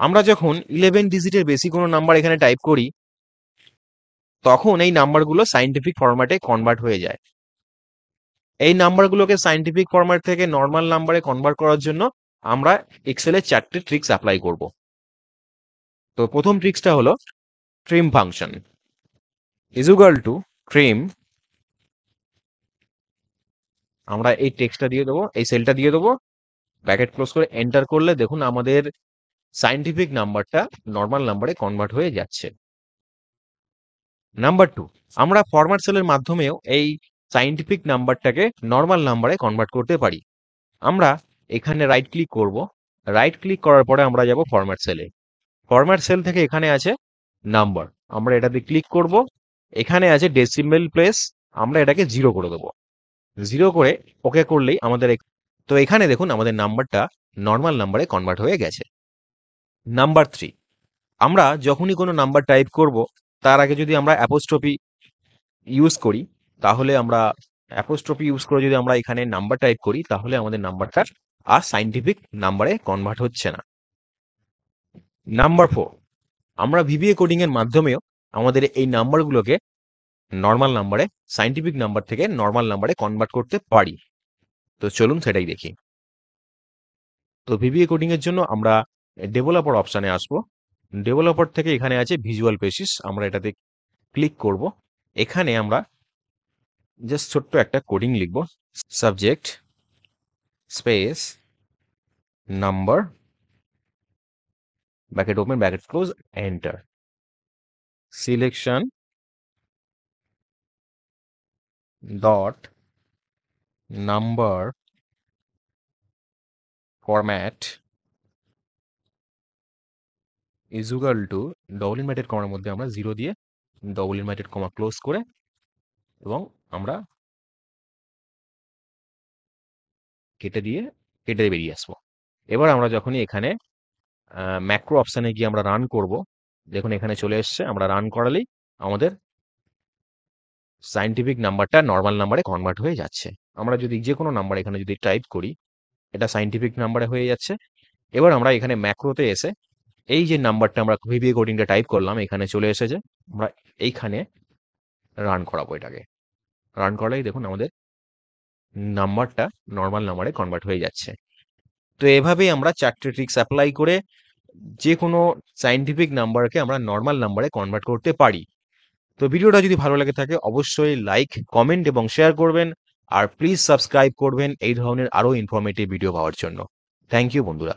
আমরা যখন 11 ডিজিটের বেশি কোনো নাম্বার এখানে টাইপ করি, তখন এই নাম্বারগুলো সায়েন্টিফিক ফরম্যাটে কনভার্ট হয়ে যায়। এই নাম্বারগুলোকে সায়েন্টিফিক ফরম্যাট থেকে নর্মাল নাম্বারে কনভার্ট করার জন্য আমরা এক্সেলে 4টে ট্রিক্স অ্যাপ্লাই করব। তো প্রথম ট্রিক্সটা হলো trim function is equal to trim. আমরা এই টেক্সটটা দিয়ে দেবো, এই সেলটা দিয়ে দেবো, ব্র্যাকেট ক্লোজ করে এন্টার করলে দেখুন আমাদের সায়েন্টিফিক নাম্বারটা নর্মাল নাম্বারে কনভার্ট হয়ে যাচ্ছে। নাম্বার 2, আমরা ফরম্যাট সেলের মাধ্যমেও এই সায়েন্টিফিক নাম্বারটাকে নর্মাল নাম্বারে কনভার্ট করতে পারি। আমরা এখানে রাইট ক্লিক করব, রাইট ক্লিক করার পরে আমরা যাব ফরম্যাট সেলে। ফরম্যাট সেল থেকে এখানে আছে নাম্বার, আমরা এটাতে ক্লিক করব। এখানে আছে ডেসিমেল প্লেস, আমরা এটাকে 0 করে দেবো। 0 করে ওকে করলেই আমাদের তো এখানে দেখুন আমাদের নাম্বারটা নর্মাল নাম্বারে কনভার্ট হয়ে গেছে। নাম্বার 3, আমরা যখনই কোনো নাম্বার টাইপ করব তার আগে যদি আমরা অ্যাপোস্ট্রফি ইউজ করি, তাহলে আমরা অ্যাপোস্ট্রফি ইউজ করে যদি আমরা এখানে নাম্বার টাইপ করি, তাহলে আমাদের নাম্বারটা আর সায়েন্টিফিক নাম্বারে কনভার্ট হচ্ছে না। নাম্বার 4, আমরা ভিবিএ কোডিং এর মাধ্যমেও আমাদের এই নাম্বারগুলোকে নর্মাল নাম্বারে, সায়েন্টিফিক নাম্বার থেকে নর্মাল নাম্বারে কনভার্ট করতে পারি। তো চলুন সেটাই দেখি। তো ভিবিএ কোডিং এর জন্য আমরা ডেভেলপার অপশানে আসবো। ডেভেলপার থেকে এখানে আছে ভিজুয়াল বেসিস, আমরা এটাতে ক্লিক করব। এখানে আমরা জাস্ট ছোট্ট একটা কোডিং লিখব, subject space number bracket open bracket close enter, selection dot number format is equal to double inverted কমার মধ্যে আমরা 0 দিয়ে ডবল ইনভার্টেড কমা ক্লোজ করে, এবং আমরা কেটে বেরিয়ে আসবো। এবার আমরা যখনই এখানে ম্যাক্রো অপশানে গিয়ে আমরা রান করব, দেখুন এখানে চলে এসছে। আমরা রান করালেই আমাদের সায়েন্টিফিক নাম্বারটা নর্মাল নাম্বারে কনভার্ট হয়ে যাচ্ছে। আমরা যদি যে কোনো নাম্বার এখানে যদি টাইপ করি, এটা সায়েন্টিফিক নাম্বারে হয়ে যাচ্ছে। এবার আমরা এখানে ম্যাক্রোতে এসে এই যে নাম্বারটা আমরা ভিবিএ কোডিংটা টাইপ করলাম এখানে চলে এসেছে, আমরা এইখানে রান করাবো। এটাকে রান করলেই দেখুন আমাদের নাম্বারটা নর্মাল নাম্বারে কনভার্ট হয়ে যাচ্ছে। তো এভাবেই আমরা 4টে ট্রিক্স অ্যাপ্লাই করে যে কোনো সায়েন্টিফিক নাম্বারকে আমরা নর্মাল নাম্বারে কনভার্ট করতে পারি। তো ভিডিওটা যদি ভালো লাগে থাকে অবশ্যই লাইক, কমেন্ট এবং শেয়ার করবেন। আর প্লিজ সাবস্ক্রাইব করবেন এই ধরনের আরও ইনফরমেটিভ ভিডিও পাওয়ার জন্য। থ্যাংক ইউ বন্ধুরা।